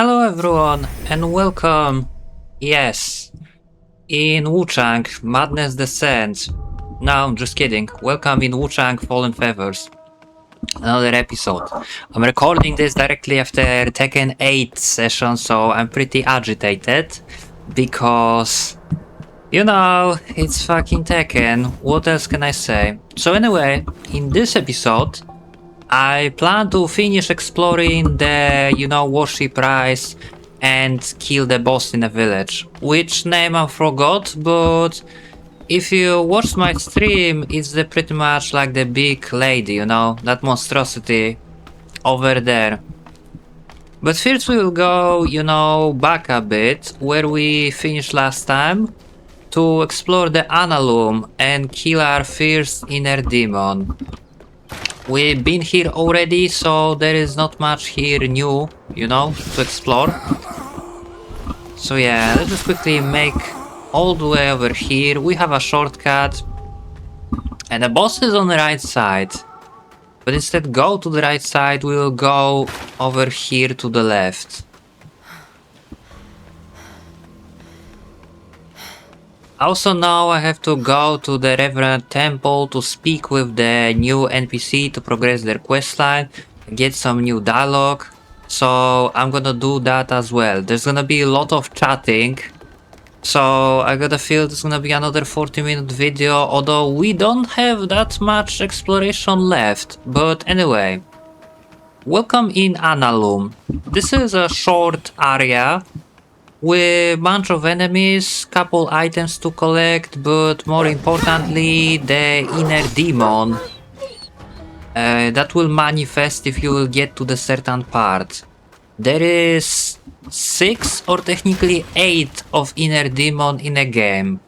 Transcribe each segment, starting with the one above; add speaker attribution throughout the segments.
Speaker 1: Hello everyone and welcome. Yes, in Wuchang, Madness Descends. No, I'm just kidding. Welcome in Wuchang Fallen Feathers. Another episode. I'm recording this directly after Tekken 8 session, so I'm pretty agitated because, you know, it's fucking Tekken. What else can I say? So anyway, in this episode, I plan to finish exploring the, worship rice and kill the boss in the village. Which name I forgot, but if you watch my stream, it's pretty much like the big lady, that monstrosity over there. But first we will go, back a bit, where we finished last time, to explore the Annalum and kill our first inner demon. We've been here already, so there is not much here new, to explore. So yeah, let's just quickly make all the way over here. We have a shortcut. And the boss is on the right side. But instead go to the right side, we will go over here to the left. Also now I have to go to the Reverend Temple to speak with the new NPC to progress their questline, get some new dialogue, so I'm gonna do that as well. There's gonna be a lot of chatting, so I gotta feel there's gonna be another 40-minute video, although we don't have that much exploration left. But anyway, welcome in Annalum. This is a short area with a bunch of enemies, couple items to collect, but more importantly, the inner demon that will manifest if you will get to the certain part. There is 6 or technically 8 of inner demon in a game,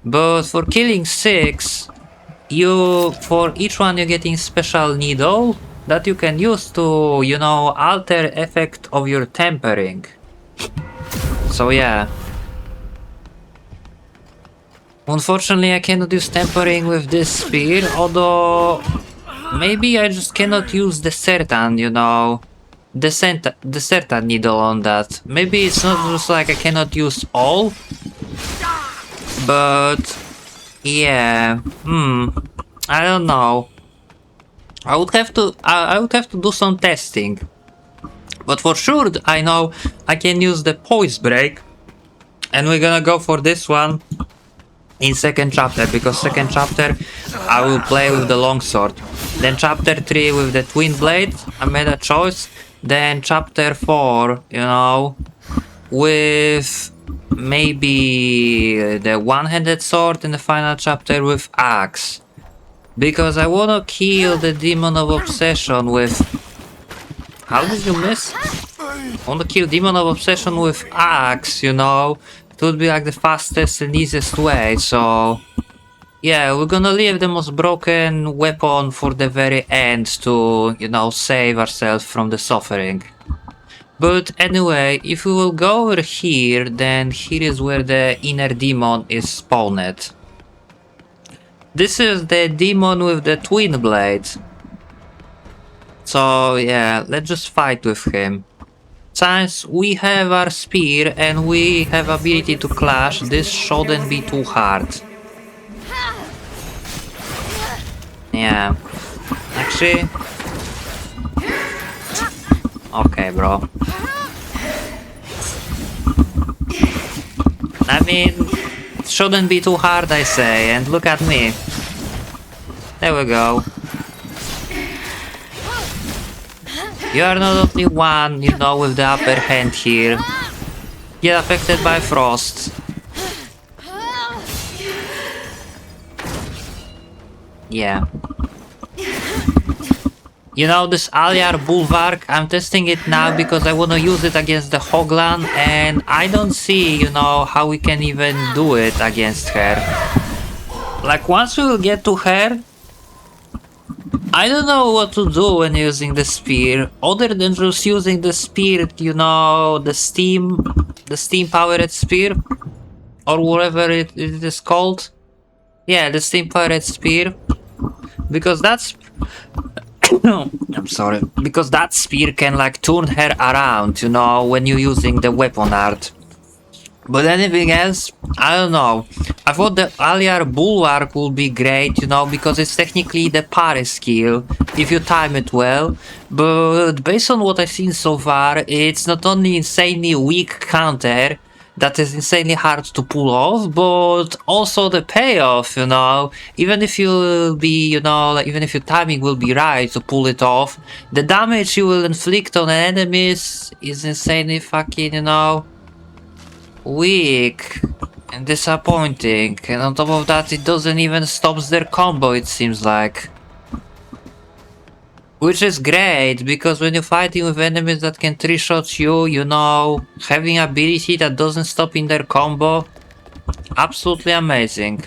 Speaker 1: but for killing 6, for each one you're getting special needle that you can use to, alter effect of your tempering. So yeah. Unfortunately I cannot use tempering with this spear, although maybe I just cannot use the certain, the certain needle on that. Maybe it's not just like I cannot use all, but yeah, I don't know. I would have to do some testing. But for sure, I know I can use the poise break, and we're gonna go for this one in second chapter, because second chapter I will play with the longsword. Then chapter 3 with the twin blade, I made a choice. Then chapter 4, with maybe the one-handed sword, and the final chapter with axe. Because I wanna kill the demon of obsession with... How did you miss? I want to kill Demon of Obsession with axe, It would be like the fastest and easiest way, so... Yeah, we're gonna leave the most broken weapon for the very end to, save ourselves from the suffering. But anyway, if we will go over here, then here is where the inner demon is spawned. This is the demon with the twin blade. So yeah, let's just fight with him. Since we have our spear and we have ability to clash, this shouldn't be too hard. Yeah. Actually... Okay, bro. I mean, it shouldn't be too hard, I say, and look at me. There we go. You are not only one, with the upper hand here. Get affected by frost. Yeah. This Aliar Bulwark, I'm testing it now because I wanna use it against the Hoglan, and I don't see, how we can even do it against her. Like, once we will get to her, I don't know what to do when using the spear, other than just using the spear, the steam powered spear, or whatever it is called. Yeah, the steam powered spear, because that's I'm sorry. Because that spear can like turn her around, you know, when you're using the weapon art. But anything else, I don't know. I thought the Aliar Bulwark would be great, you know, because it's technically the parry skill, if you time it well. But based on what I've seen so far, it's not only insanely weak counter, that is insanely hard to pull off, but also the payoff, you know. Even if you will be, you know, like, even if your timing will be right to pull it off, the damage you will inflict on enemies is insanely fucking, you know, weak and disappointing, and on top of that it doesn't even stop their combo, it seems like. Which is great, because when you're fighting with enemies that can 3-shot you, you know, having ability that doesn't stop in their combo, absolutely amazing.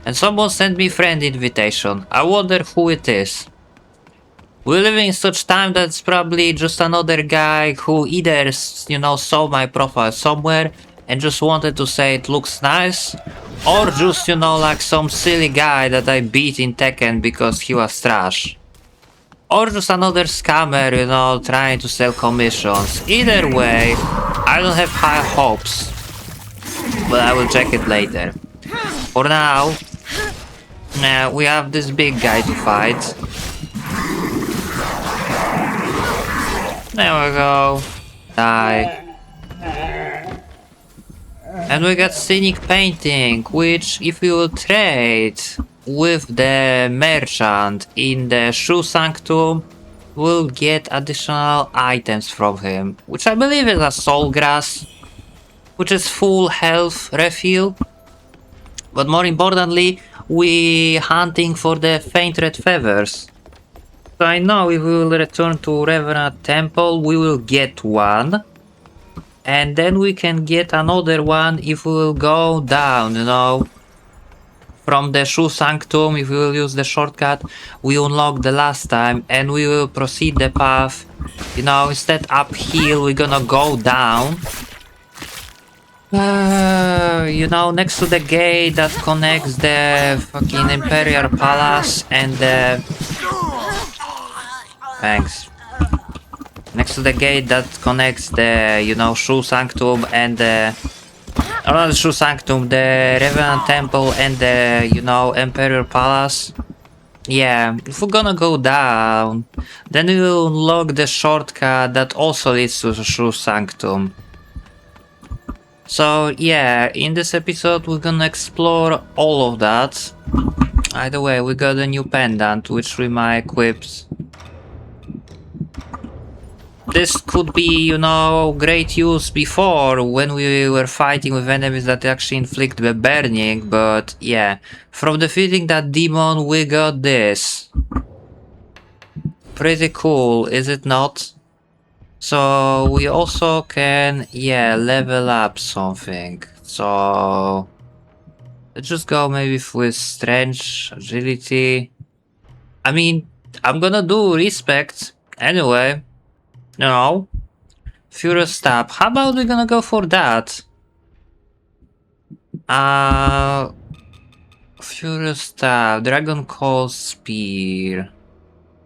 Speaker 1: And someone sent me friend invitation. I wonder who it is. We live in such time that it's probably just another guy who either, you know, saw my profile somewhere and just wanted to say it looks nice, or just, you know, like some silly guy that I beat in Tekken because he was trash. Or just another scammer, you know, trying to sell commissions. Either way, I don't have high hopes, but I will check it later. For now, we have this big guy to fight. There we go. Die. And we got Scenic Painting, which if we will trade with the merchant in the Shoe Sanctum, we'll get additional items from him, which I believe is a Soul Grass, which is full health refill. But more importantly, we hunting for the faint red feathers. So I know if we will return to Revenant Temple, we will get one. And then we can get another one if we will go down, you know. From the Shoe Sanctum, if we will use the shortcut we unlocked the last time, and we will proceed the path, you know, instead uphill, we're gonna go down. You know, next to the gate that connects the fucking Imperial Palace and the... Thanks. Next to the gate that connects the, you know, Shoe Sanctum and the... Oh, not the Shoe Sanctum, the Revenant Temple and the, you know, Imperial Palace. Yeah, if we're gonna go down, then we will unlock the shortcut that also leads to the Shoe Sanctum. So yeah, in this episode we're gonna explore all of that. Either way, we got a new pendant which we might equip. This could be, you know, great use before when we were fighting with enemies that actually inflict the burning, but yeah, from defeating that demon we got this. Pretty cool, is it not? So we also can, yeah, level up something. So let's just go maybe with strength, agility. I mean, I'm gonna do respect anyway. No. Furious Stab. How about we're gonna go for that? Furious Stab, Dragon Call Spear,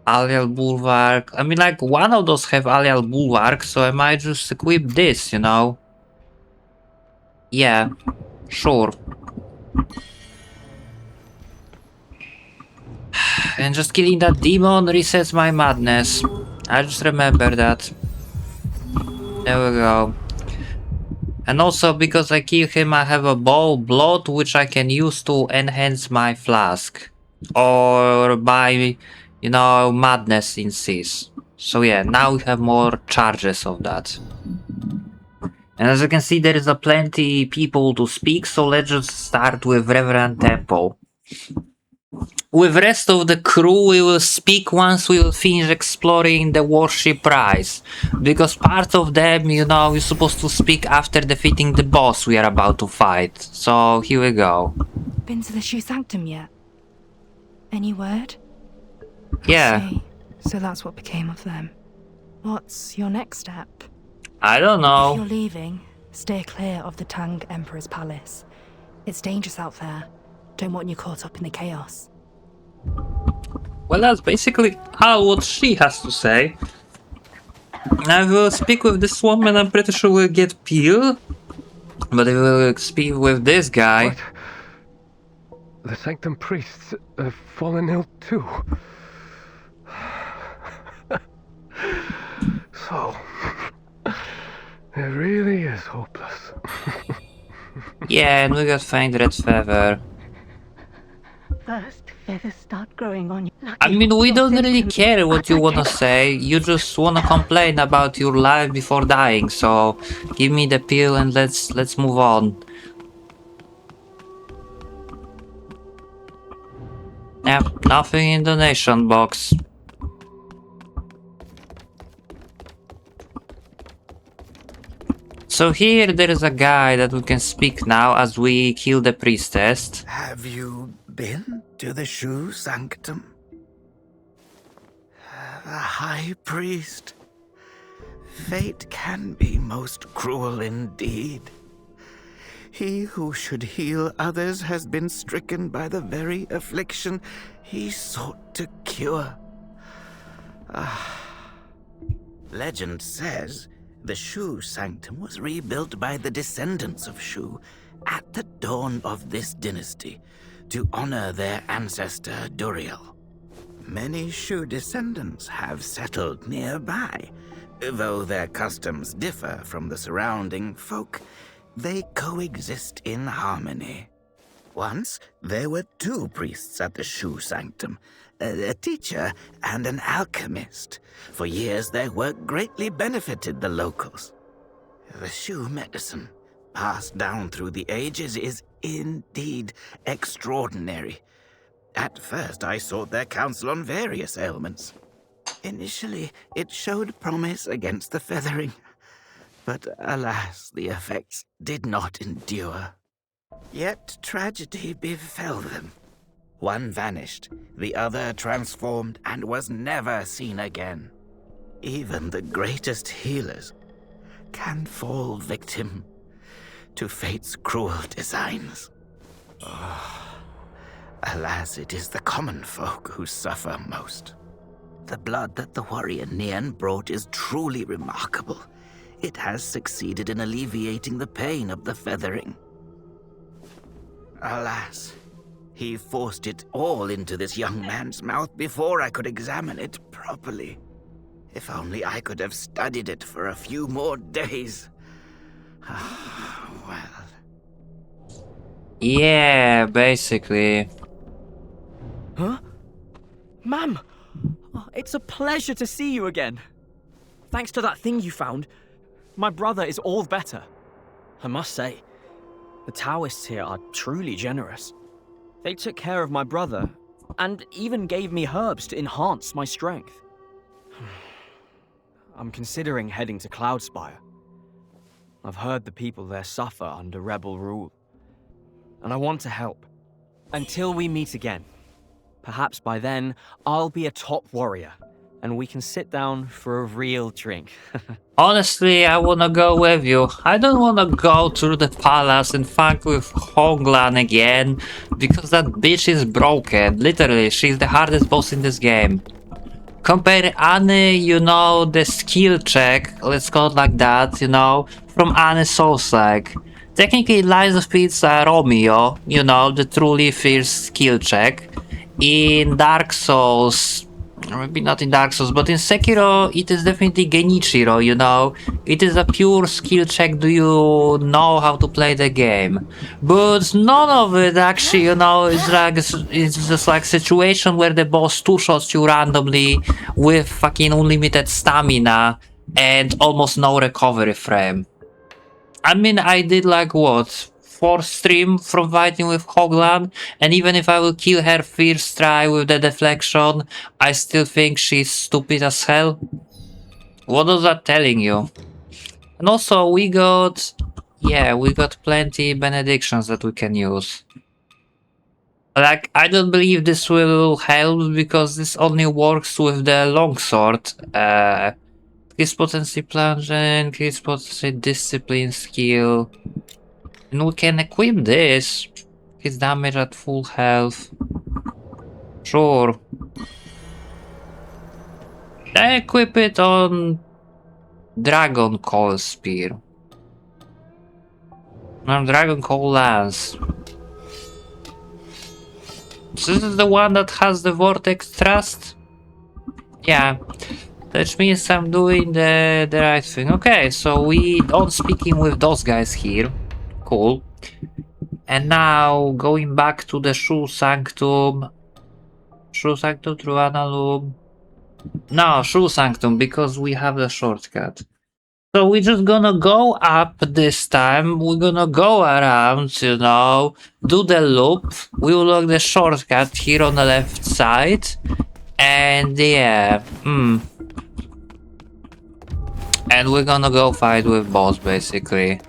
Speaker 1: Alial Bulwark. I mean, like, one of those have Alial Bulwark, so I might just equip this, you know? Yeah, sure. And just killing that demon resets my madness. I just remember that. There we go. And also, because I kill him, I have a bowl blood which I can use to enhance my flask. Or by, you know, madness in Cis. So yeah, now we have more charges of that. And as you can see, there is a plenty people to speak, so let's just start with Reverend Temple. With rest of the crew we will speak once we will finish exploring the Warship Rise. Because part of them, you know, you're supposed to speak after defeating the boss we are about to fight. So here we go.
Speaker 2: Been to the Shoe Sanctum yet? Any word?
Speaker 1: Yeah.
Speaker 2: I see. So that's what became of them. What's your next step?
Speaker 1: I don't know.
Speaker 2: If you're leaving, steer clear of the Tang Emperor's palace. It's dangerous out there. Don't want you caught up in the chaos.
Speaker 1: Well, that's basically all what she has to say. I will speak with this woman, I'm pretty sure we'll get Peel. But I will speak with this guy.
Speaker 3: What? The Sanctum priests have fallen ill too. So, it really is hopeless.
Speaker 1: Yeah, and we got faint red feather.
Speaker 4: First, feathers start growing on you.
Speaker 1: I mean, we don't really care what you wanna say, you just wanna complain about your life before dying, so give me the pill and let's move on. Yep, nothing in the donation box. So here there is a guy that we can speak now as we kill the priestess.
Speaker 5: Have you been to the Shoe Sanctum? The High Priest. Fate can be most cruel indeed. He who should heal others has been stricken by the very affliction he sought to cure. Legend says the Shu Sanctum was rebuilt by the descendants of Shu at the dawn of this dynasty to honor their ancestor Duriel. Many Shu descendants have settled nearby. Though their customs differ from the surrounding folk, they coexist in harmony. Once, there were two priests at the Shu Sanctum, a teacher and an alchemist. For years, their work greatly benefited the locals. The Shu medicine, passed down through the ages, is indeed extraordinary. At first, I sought their counsel on various ailments. Initially, it showed promise against the feathering, but alas, the effects did not endure. Yet tragedy befell them. One vanished, the other transformed and was never seen again. Even the greatest healers can fall victim to fate's cruel designs. Alas, it is the common folk who suffer most. The blood that the warrior Nian brought is truly remarkable. It has succeeded in alleviating the pain of the feathering. Alas, he forced it all into this young man's mouth before I could examine it properly. If only I could have studied it for a few more days. Well.
Speaker 1: Yeah, basically.
Speaker 6: Huh? Ma'am! Oh, it's a pleasure to see you again. Thanks to that thing you found, my brother is all better. I must say, the Taoists here are truly generous. They took care of my brother, and even gave me herbs to enhance my strength. I'm considering heading to Cloudspire. I've heard the people there suffer under rebel rule, and I want to help. Until we meet again. Perhaps by then, I'll be a top warrior, and we can sit down for a real drink.
Speaker 1: Honestly, I wanna go with you. I don't wanna go through the palace and fight with Honglan again, because that bitch is broken. Literally, she's the hardest boss in this game. Compare Anne, you know, the skill check, let's call it like that, you know, from Anne's Soulslike. Technically, Lies of Pizza Romeo, you know, the truly fierce skill check. In Dark Souls, maybe not in Dark Souls, but in Sekiro, it is definitely Genichiro, you know. It is a pure skill check, do you know how to play the game? But none of it actually, you know, is like, it's just like situation where the boss two-shots you randomly with fucking unlimited stamina and almost no recovery frame. I mean, I did like what? 4th stream from fighting with Hoglan, and even if I will kill her first try with the deflection, I still think she's stupid as hell. What is that telling you? And also we got, yeah, we got plenty benedictions that we can use. Like, I don't believe this will help because this only works with the longsword. Increase potency plunge, increase potency discipline skill. And we can equip this. His damage at full health. Sure. I equip it on Dragon Coal Spear. No, Dragon Coal Lance. This is the one that has the Vortex Thrust? Yeah. Which means I'm doing the right thing. Okay, so we don't speaking with those guys here. Cool. And now going back to the Shoe Sanctum. Shoe Sanctum through Annalum. No, Shoe Sanctum, because we have the shortcut. So we're just gonna go up this time. We're gonna go around, you know, do the loop. We will look the shortcut here on the left side. And yeah, and we're gonna go fight with boss basically.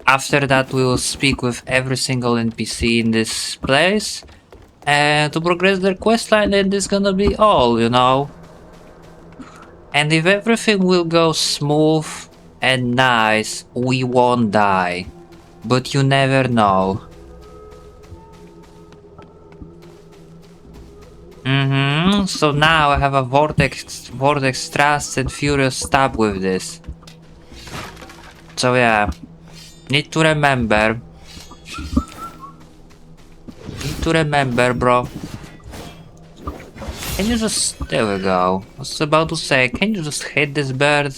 Speaker 1: After that we will speak with every single NPC in this place and to progress their questline, and this gonna be all, you know. And if everything will go smooth and nice, we won't die. But you never know. So now I have a Vortex Thrust and Furious Stab with this. So yeah, need to remember. Bro. Can you just... there we go. I was about to say, can you just hit this bird?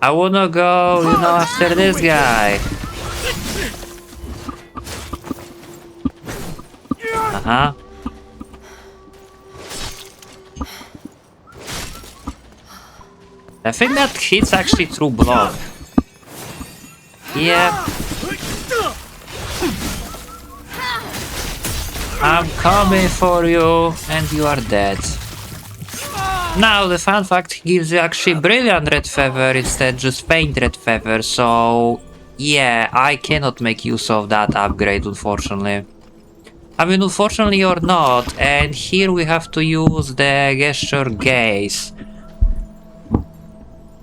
Speaker 1: I wanna go, you know, after this guy. I think that hits actually through block. Yeah. I'm coming for you, and you are dead. Now, the fun fact gives you actually brilliant red feather instead just faint red feather, so yeah, I cannot make use of that upgrade, unfortunately. I mean, unfortunately or not, and here we have to use the gesture gaze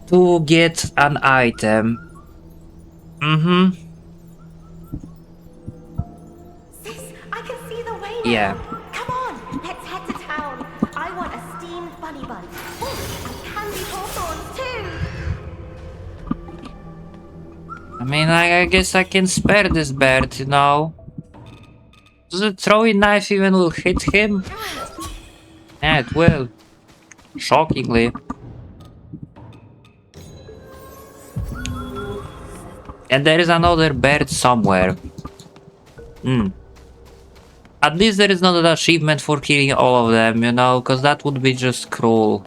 Speaker 1: to get an item.
Speaker 7: Sis, I can see the way now.
Speaker 1: Yeah.
Speaker 7: Come on, let's head to town. I want a steamed bunny bun. Oh, and candy hawthorns too.
Speaker 1: I mean, I guess I can spare this bird, you know. Does the throwing knife even will hit him? Yeah, it will. Shockingly. And there is another bird somewhere. At least there is not an achievement for killing all of them, you know, because that would be just cruel.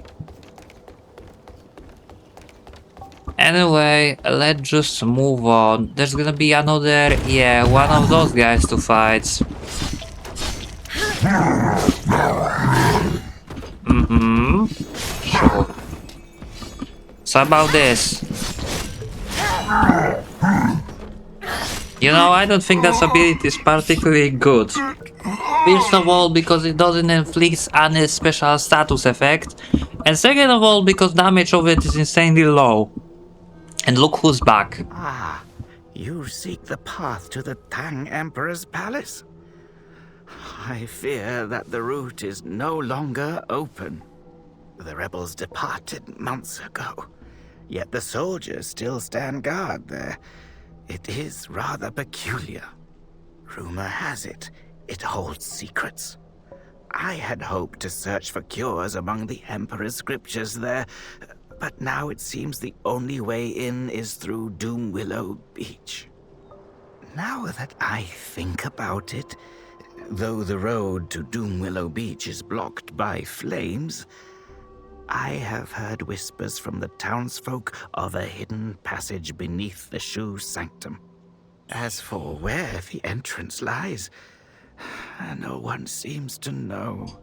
Speaker 1: Anyway, let's just move on. There's gonna be another, yeah, one of those guys to fight. Sure. So about this. You know, I don't think that ability is particularly good. First of all, because it doesn't inflict any special status effect. And second of all, because damage of it is insanely low. And look who's back.
Speaker 5: Ah, you seek the path to the Tang Emperor's palace? I fear that the route is no longer open. The rebels departed months ago, yet the soldiers still stand guard there. It is rather peculiar. Rumor has it, it holds secrets. I had hoped to search for cures among the Emperor's scriptures there, but now it seems the only way in is through Doom Willow Beach. Now that I think about it, though the road to Doom Willow Beach is blocked by flames, I have heard whispers from the townsfolk of a hidden passage beneath the Shoe Sanctum. As for where the entrance lies, no one seems to know.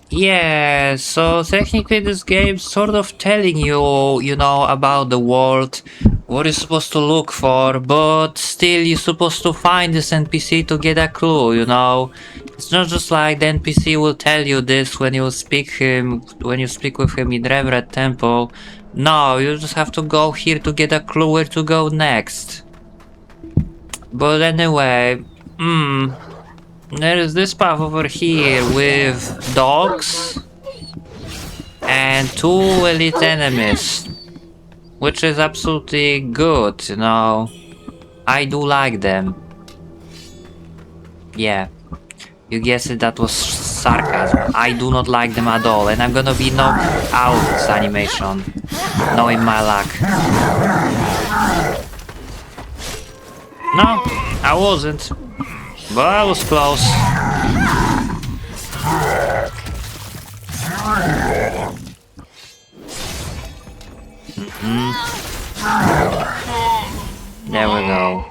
Speaker 1: Yeah, so technically this game's sort of telling you, you know, about the world, what you're supposed to look for, but still you're supposed to find this NPC to get a clue, you know. It's not just like the NPC will tell you this when you speak with him in Reverend Temple. No, you just have to go here to get a clue where to go next. But anyway, There is this path over here with dogs and 2 elite enemies, which is absolutely good, you know. I do like them. Yeah, you guessed it, that was sarcasm. I do not like them at all, and I'm gonna be knocked out this animation, knowing my luck. No, I wasn't, but I was close. There we go.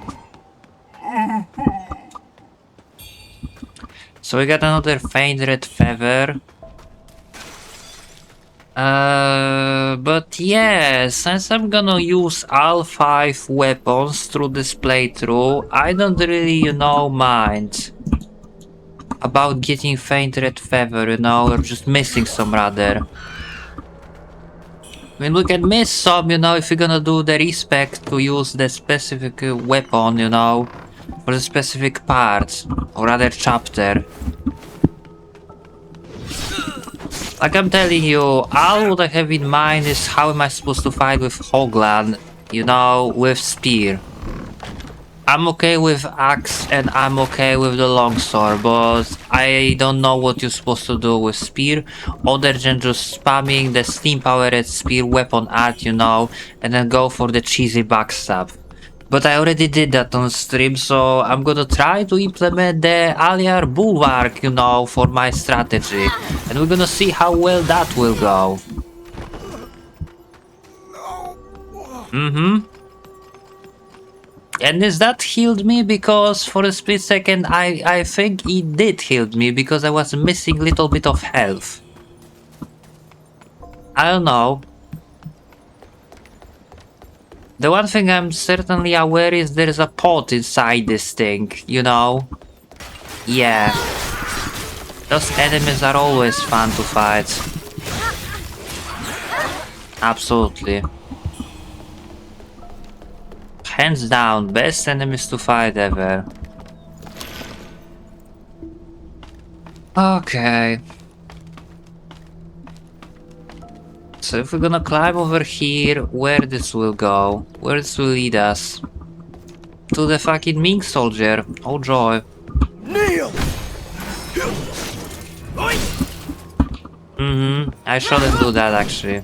Speaker 1: So we got another faint red feather. But yeah, since I'm gonna use all 5 weapons through this playthrough, I don't really, you know, mind about getting faint red feather, you know, or just missing some rather. I mean, we can miss some, you know, if you're gonna do the respect to use the specific weapon, you know, for the specific part, or rather chapter. Like I'm telling you, all what I have in mind is how am I supposed to fight with Hoglan, you know, with spear. I'm okay with axe and I'm okay with the longsword, but I don't know what you're supposed to do with spear other than just spamming the steam powered spear weapon art, you know, and then go for the cheesy backstab. But I already did that on stream, so I'm gonna try to implement the Aliar Bulwark, you know, for my strategy. And we're gonna see how well that will go. And is that healed me? Because for a split second I think it did heal me because I was missing a little bit of health. I don't know. The one thing I'm certainly aware is there's a pot inside this thing, you know? Yeah. Those enemies are always fun to fight. Absolutely. Hands down, best enemies to fight ever. Okay. So if we're gonna climb over here, where this will go? Where this will lead us? To the fucking Ming soldier. Oh joy.
Speaker 6: Kneel!
Speaker 1: I shouldn't do that actually.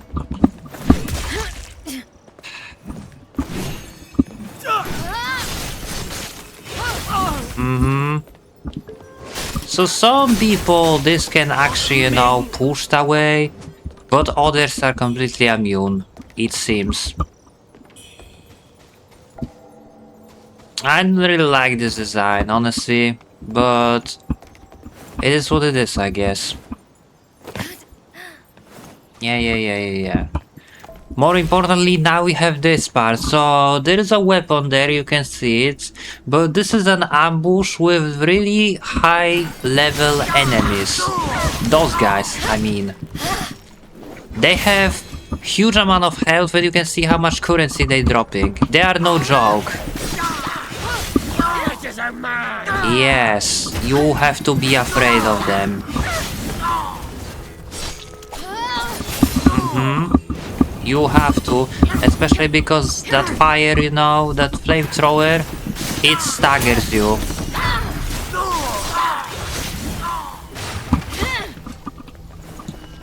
Speaker 1: So some people this can actually, you know, push away, but others are completely immune, it seems. I don't really like this design, honestly, but it is what it is, I guess. Yeah. More importantly, now we have this part. So there is a weapon there, you can see it, but this is an ambush with really high level enemies. Those guys, I mean. They have huge amount of health, but you can see how much currency they're dropping. They are no joke. Yes, you have to be afraid of them. You have to, especially because that fire, you know, that flamethrower, it staggers you.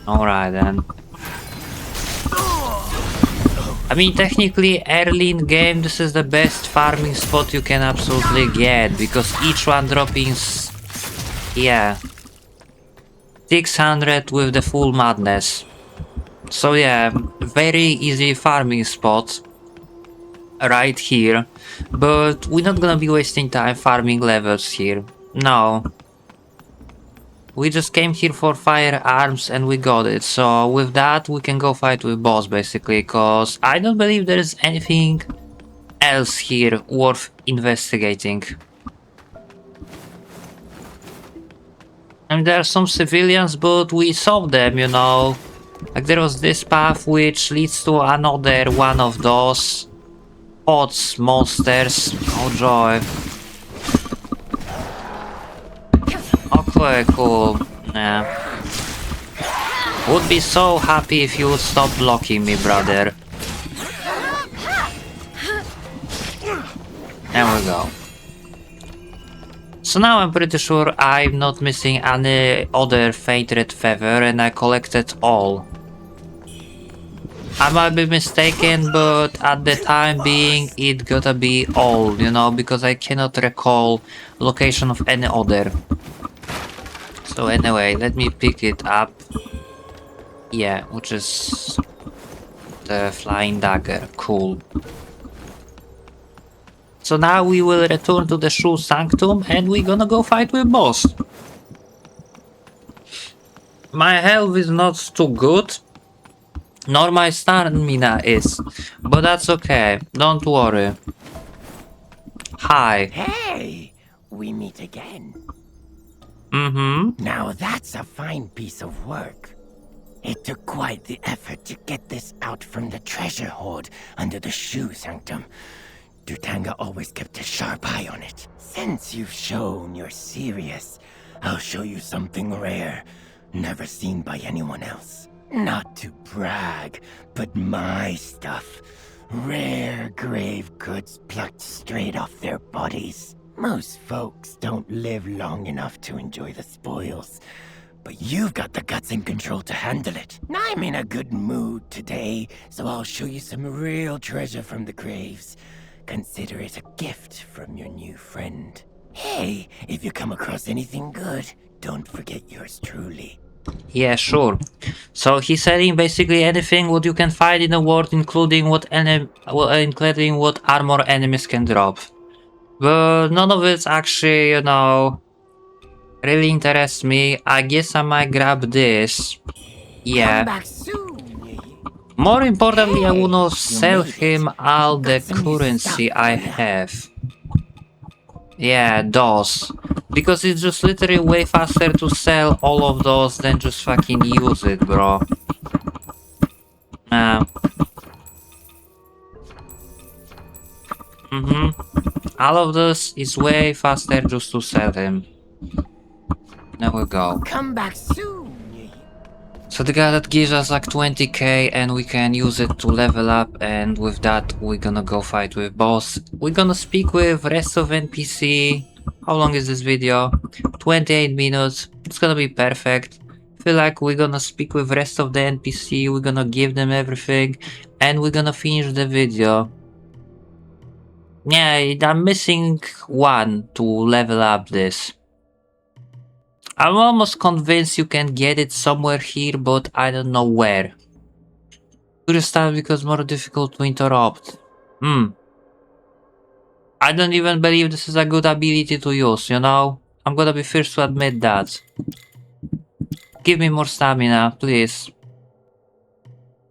Speaker 1: Alright then. I mean, technically, early in game, this is the best farming spot you can absolutely get, because each one dropping, yeah, 600 with the full madness. So yeah, very easy farming spot right here, but we're not gonna be wasting time farming levels here. No. We just came here for firearms and we got it, so with that we can go fight with boss basically, cause I don't believe there is anything else here worth investigating. I mean, there are some civilians, but we saw them, you know. Like there was this path which leads to another one of those odds monsters. Oh joy. Okay, cool. Yeah. Would be so happy if you would stop blocking me, brother. There we go. So now I'm pretty sure I'm not missing any other fated feather and I collected all. I might be mistaken, but at the time being it gotta be all, you know, because I cannot recall location of any other. So anyway, let me pick it up. Yeah, which is the flying dagger. Cool. So now we will return to the Shoe Sanctum and we're gonna go fight with boss. My health is not too good, nor my stamina is, but that's okay, don't worry. Hi.
Speaker 8: Hey, we meet again.
Speaker 1: Mm-hmm.
Speaker 8: Now that's a fine piece of work. It took quite the effort to get this out from the treasure hoard under the Shoe Sanctum. Durtanga always kept a sharp eye on it. Since you've shown you're serious, I'll show you something rare, never seen by anyone else. Not to brag, but my stuff. Rare grave goods plucked straight off their bodies. Most folks don't live long enough to enjoy the spoils, but you've got the guts and control to handle it. I'm in a good mood today, so I'll show you some real treasure from the graves. Consider it a gift from your new friend. Hey, if you come across anything good, don't forget yours truly.
Speaker 1: Yeah, sure. So he's selling basically anything what you can find in the world, including what armor enemies can drop. But none of it actually, you know, really interests me. I guess I might grab this. Yeah.
Speaker 8: Come back soon.
Speaker 1: More importantly, I wanna
Speaker 8: Hey,
Speaker 1: sell
Speaker 8: you made it.
Speaker 1: him all the
Speaker 8: Got some new
Speaker 1: currency
Speaker 8: stuff
Speaker 1: I
Speaker 8: for ya.
Speaker 1: have. Yeah, those. Because it's just literally way faster to sell all of those than just fucking use it, bro. All of this is way faster just to sell him. There we go.
Speaker 8: Come back soon.
Speaker 1: So the guy that gives us like 20k and we can use it to level up, and with that we're gonna go fight with boss. We're gonna speak with rest of NPC. How long is this video? 28 minutes. It's gonna be perfect. Feel like we're gonna speak with rest of the NPC, we're gonna give them everything, and we're gonna finish the video. Yeah, I'm missing one to level up this. I'm almost convinced you can get it somewhere here, but I don't know where. Curious time because more difficult to interrupt. I don't even believe this is a good ability to use, you know? I'm gonna be first to admit that. Give me more stamina, please.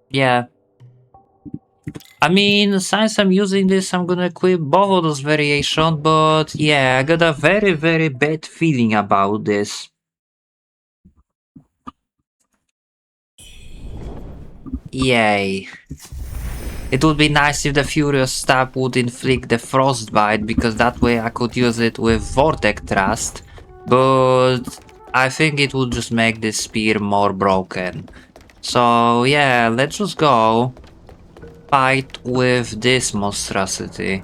Speaker 1: Yeah. I mean, since I'm using this, I'm gonna equip both of those variations, but yeah, I got a very, very bad feeling about this. Yay. It would be nice if the Furious Stab would inflict the Frostbite, because that way I could use it with Vortex Thrust, but I think it would just make this spear more broken. So yeah, let's just go fight with this monstrosity.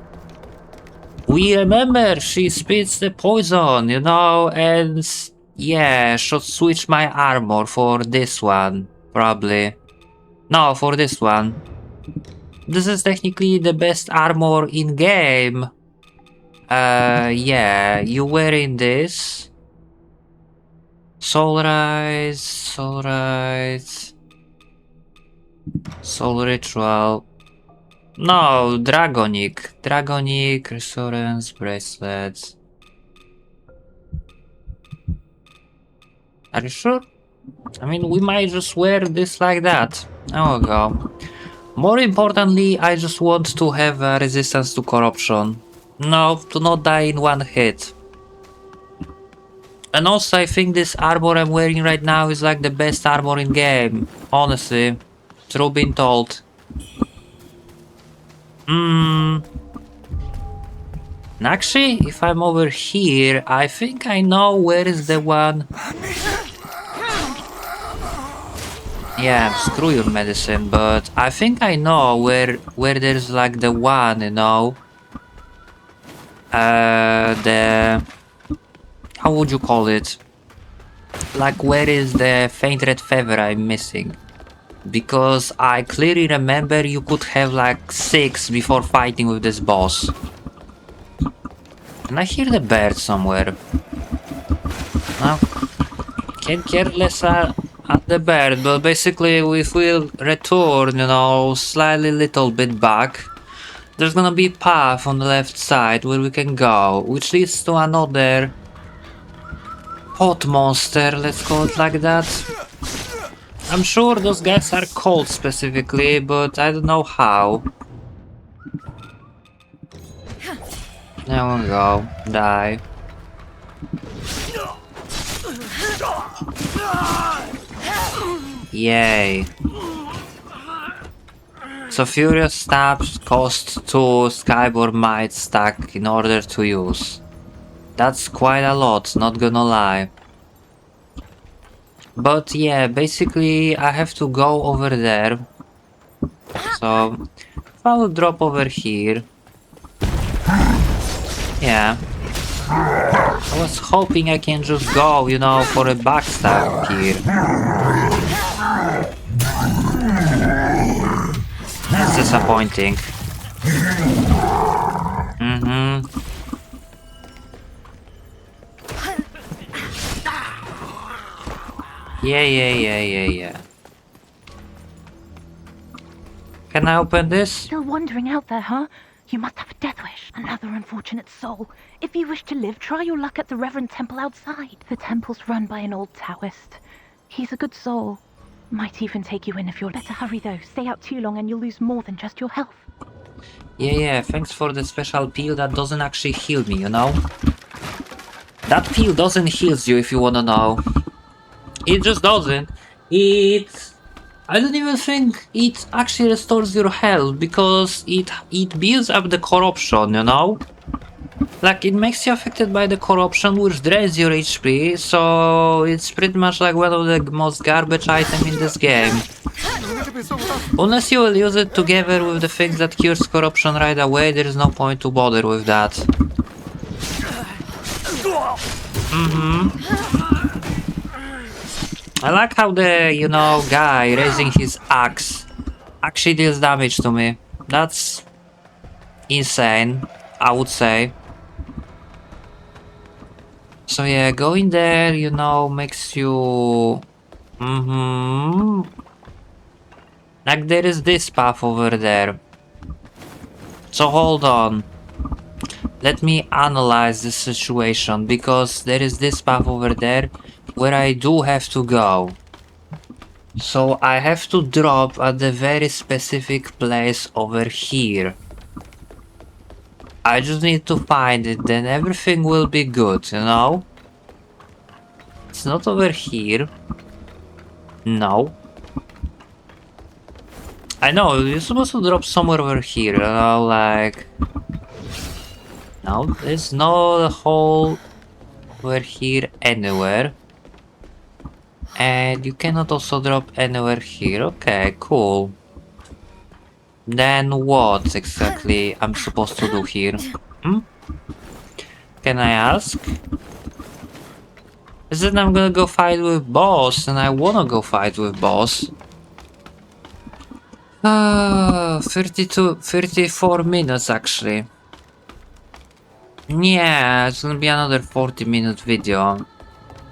Speaker 1: We remember she spits the poison, you know, and yeah, should switch my armor for this one, probably. No, for this one. This is technically the best armor in game. Yeah, you wearing this. Soul Rise, Soul Ritual. No, Dragonic, Resurrence, Bracelets. Are you sure? I mean, we might just wear this like that. There we go. More importantly, I just want to have a resistance to corruption. No, to not die in one hit. And also, I think this armor I'm wearing right now is like the best armor in game. Honestly. True being told. And actually, if I'm over here, I think I know where is the one. Yeah, screw your medicine, but I think I know where there's like the one, you know. The how would you call it? Like where is the faint red feather I'm missing? Because I clearly remember you could have like 6 before fighting with this boss. And I hear the bird somewhere. Now, can't care less at the bird, but basically if we'll return, you know, slightly little bit back, there's gonna be a path on the left side where we can go, which leads to another hot monster, let's call it like that. I'm sure those guys are called specifically, but I don't know how. There we go, die. Yay. So Furious Stabs cost 2 Skyboard Might stack in order to use. That's quite a lot, not gonna lie. But yeah, basically I have to go over there. So if I will drop over here. Yeah. I was hoping I can just go, you know, for a backstab here. That's disappointing. Yeah. Can I open this?
Speaker 4: Still wandering out there, huh? You must have a death wish. Another unfortunate soul. If you wish to live, try your luck at the Reverend Temple outside. The temple's run by an old Taoist. He's a good soul. Might even take you in if you're... Better hurry though. Stay out too long and you'll lose more than just your health.
Speaker 1: Yeah, thanks for the special peel that doesn't actually heal me, you know? That peel doesn't heal you if you wanna know. It just doesn't. I don't even think it actually restores your health, because it builds up the corruption, you know? Like, it makes you affected by the corruption, which drains your HP, so it's pretty much like one of the most garbage items in this game. Unless you will use it together with the things that cures corruption right away, there is no point to bother with that. I like how the, you know, guy raising his axe actually deals damage to me. That's insane, I would say. So yeah, going there, you know, makes you... Like there is this path over there. So hold on. Let me analyze the situation, because there is this path over there where I do have to go. So I have to drop at the very specific place over here. I just need to find it, then everything will be good, you know? It's not over here. No. I know, you're supposed to drop somewhere over here, you know, like... No, there's no hole over here anywhere. And you cannot also drop anywhere here. Okay, cool. Then what exactly I'm supposed to do here? Can I ask? Is it I'm gonna go fight with boss, and I wanna go fight with boss. 34 minutes actually. Yeah, it's gonna be another 40-minute video.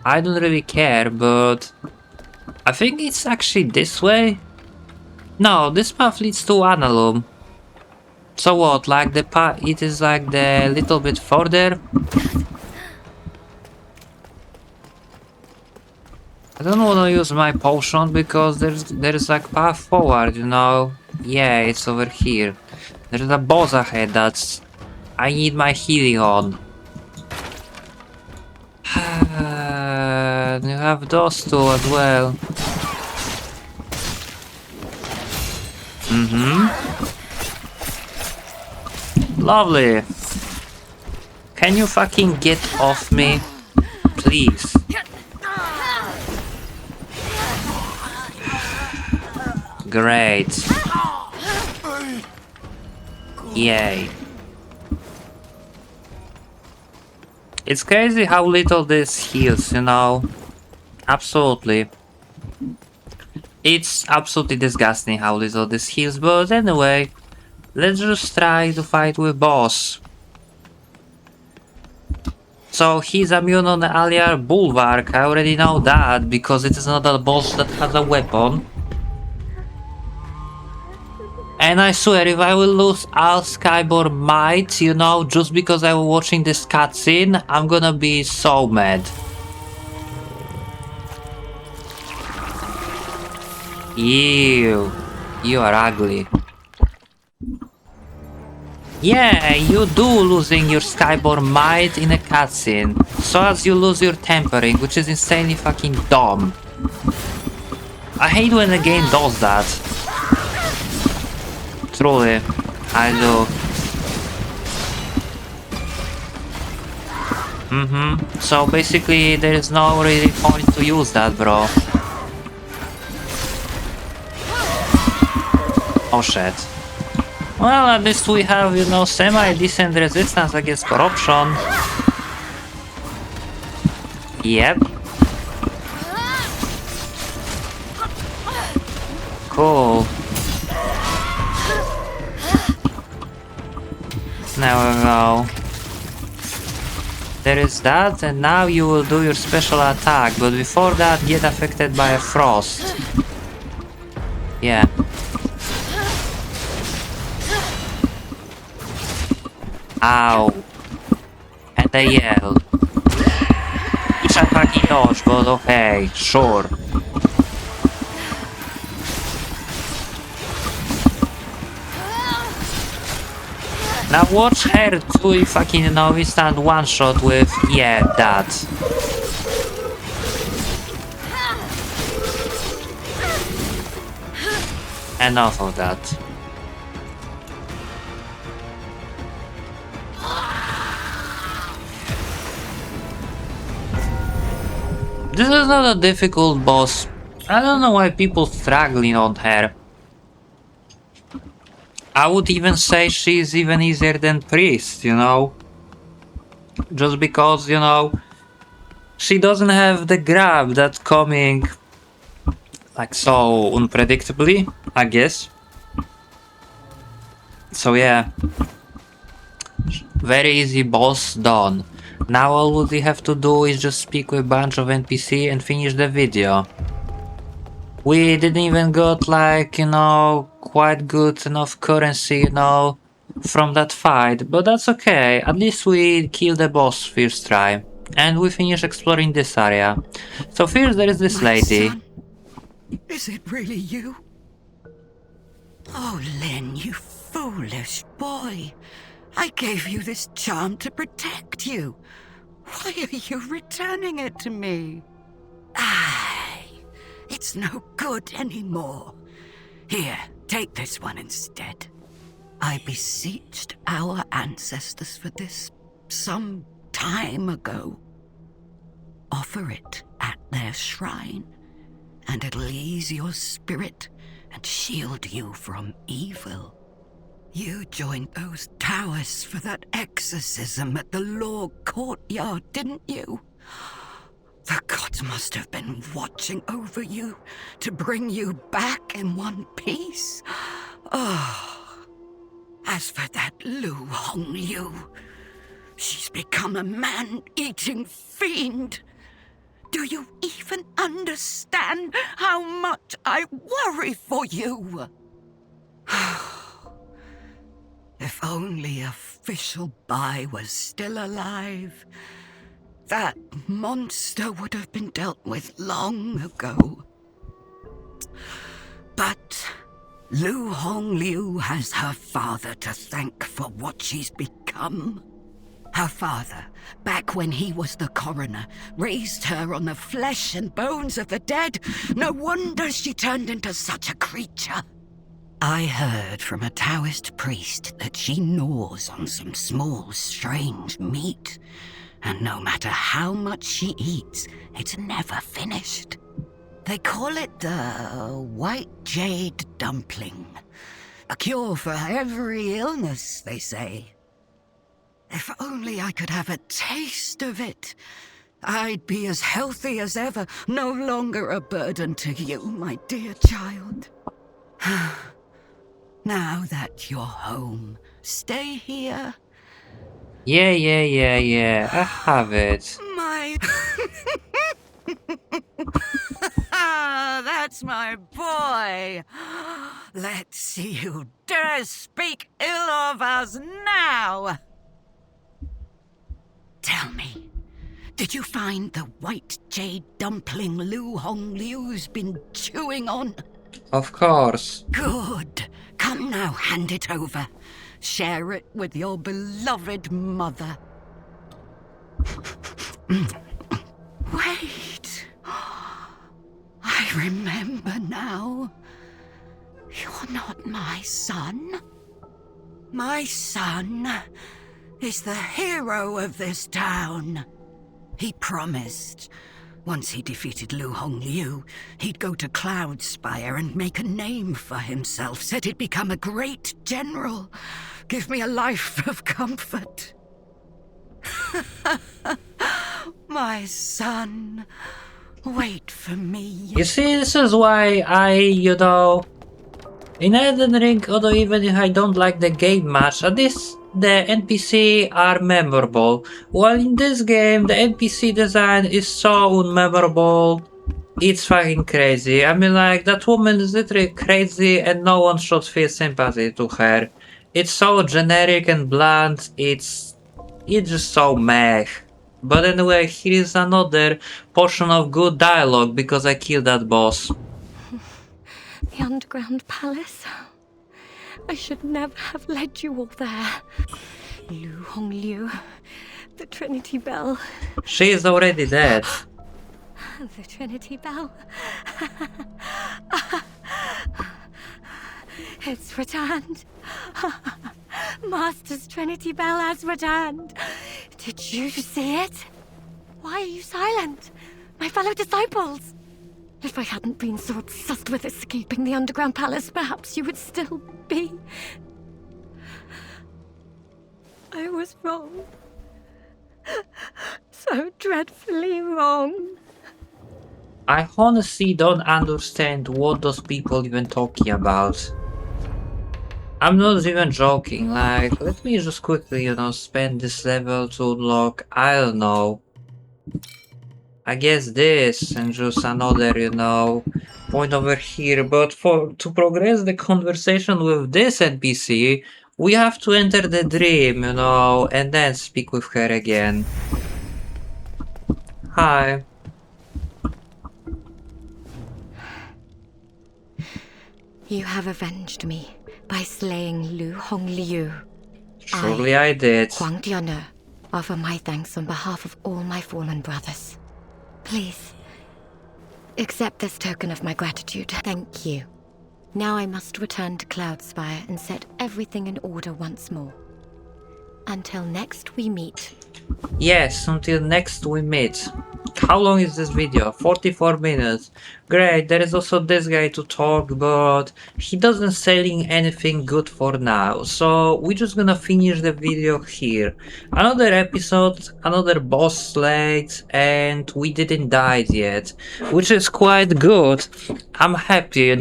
Speaker 1: I don't really care, but I think it's actually this way. No, this path leads to Annalum. So what, like the path, it is like the little bit further? I don't wanna use my potion because there's like path forward, you know? Yeah, it's over here. There's a boss ahead that's... I need my healing on. You have those two as well. Lovely. Can you fucking get off me? Please. Great. Yay. It's crazy how little this heals, you know? Absolutely. It's absolutely disgusting how little this heals, but anyway, let's just try to fight with boss. So he's immune on the Aliar Bulwark, I already know that, because it is not a boss that has a weapon. And I swear, if I will lose all Skyborn might, you know, just because I was watching this cutscene, I'm gonna be so mad. Ew, you are ugly. Yeah, you do losing your Skyborn might in a cutscene, so as you lose your tempering, which is insanely fucking dumb. I hate when the game does that. Truly, I do. So basically there is no really point to use that, bro. Oh shit. Well, at least we have, you know, semi-decent resistance against corruption. Yep. Cool. There we go. There is that, and now you will do your special attack, but before that get affected by a frost. Yeah. Ow. And they yell. Which I fucking dodge, but okay, sure. Now watch her do a fucking, you know, instant one shot with, yeah, that. Enough of that. This is not a difficult boss. I don't know why people struggling on her. I would even say she's even easier than Priest, you know? Just because, you know, she doesn't have the grab that's coming like so unpredictably, I guess. So yeah. Very easy boss done. Now all we have to do is just speak with a bunch of NPC and finish the video. We didn't even got like, you know, quite good enough currency, you know, from that fight, but that's okay. At least we killed the boss first try, and we finish exploring this area. So first there is this lady.
Speaker 9: Son, is it really you? Oh, Len, you foolish boy. I gave you this charm to protect you. Why are you returning it to me? It's no good anymore. Here, take this one instead. I beseeched our ancestors for this some time ago. Offer it at their shrine, and it'll ease your spirit and shield you from evil. You joined those Taoists for that exorcism at the law courtyard, didn't you? The gods must have been watching over you to bring you back in one piece. Oh, as for that Lu Hongyu, she's become a man-eating fiend. Do you even understand how much I worry for you? If only official Bai was still alive, that monster would have been dealt with long ago. But Lu Hongyu has her father to thank for what she's become. Her father, back when he was the coroner, raised her on the flesh and bones of the dead. No wonder she turned into such a creature. I heard from a Taoist priest that she gnaws on some small, strange meat. And no matter how much she eats, it's never finished. They call it the white jade dumpling. A cure for every illness, they say. If only I could have a taste of it, I'd be as healthy as ever, no longer a burden to you, my dear child. Now that you're home, stay here.
Speaker 1: Yeah, I have it.
Speaker 9: My... That's my boy. Let's see who dares speak ill of us now. Tell me, did you find the white jade dumpling Lu Hongliu's been chewing on?
Speaker 1: Of course.
Speaker 9: Good. Come now, hand it over. Share it with your beloved mother. Wait. I remember now. You're not my son. My son is the hero of this town. He promised, once he defeated Lu Hongliu, he'd go to Cloudspire and make a name for himself. Said he'd become a great general. Give me a life of comfort. My son, wait for me.
Speaker 1: You see, this is why in Elden Ring, although even if I don't like the game much, at least the NPC are memorable. While in this game, the NPC design is so unmemorable, it's fucking crazy. I mean, like, that woman is literally crazy and no one should feel sympathy to her. It's so generic and blunt, it's just so meh. But anyway, here is another portion of good dialogue because I killed that boss.
Speaker 2: The underground palace. I should never have led you all there. Lu Hongliu, the Trinity Bell.
Speaker 1: She is already dead.
Speaker 2: The Trinity Bell. It's returned. Master's Trinity Bell has returned. Did you see it? Why are you silent? My fellow disciples. If I hadn't been so obsessed with escaping the underground palace, perhaps you would still be. I was wrong. So dreadfully wrong.
Speaker 1: I honestly don't understand what those people even talking about. I'm not even joking, like, let me just quickly, spend this level to unlock, I don't know, I guess this, and just another, point over here, but to progress the conversation with this NPC, we have to enter the dream, and then speak with her again. Hi.
Speaker 2: You have avenged me by slaying Lu Hongliu.
Speaker 1: Surely I did.
Speaker 2: Huang Dian'er, offer my thanks on behalf of all my fallen brothers. Please, accept this token of my gratitude. Thank you. Now I must return to Cloudspire and set everything in order once more. Until next we meet.
Speaker 1: Yes, until next we meet. How long is this video? 44 minutes. Great, there is also this guy to talk, but he doesn't selling anything good for now. So we're just gonna finish the video here. Another episode, another boss slate, and we didn't die yet, which is quite good. I'm happy,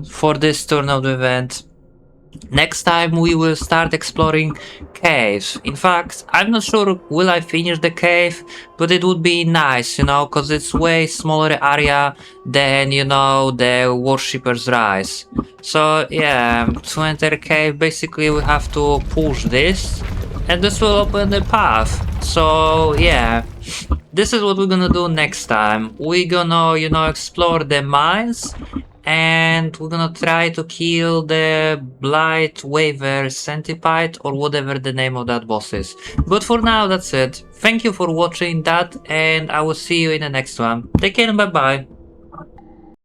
Speaker 1: for this turn of the event. Next time we will start exploring cave. In fact, I'm not sure will I finish the cave, but it would be nice, cause it's way smaller area than, the Worshipper's Rise. So yeah, to enter cave, basically we have to push this, and this will open the path. So yeah, this is what we're gonna do next time. We're gonna, explore the mines, and we're gonna try to kill the Blight Waver Centipede or whatever the name of that boss is. But for now, that's it. Thank you for watching that, and I will see you in the next one. Take care and bye bye.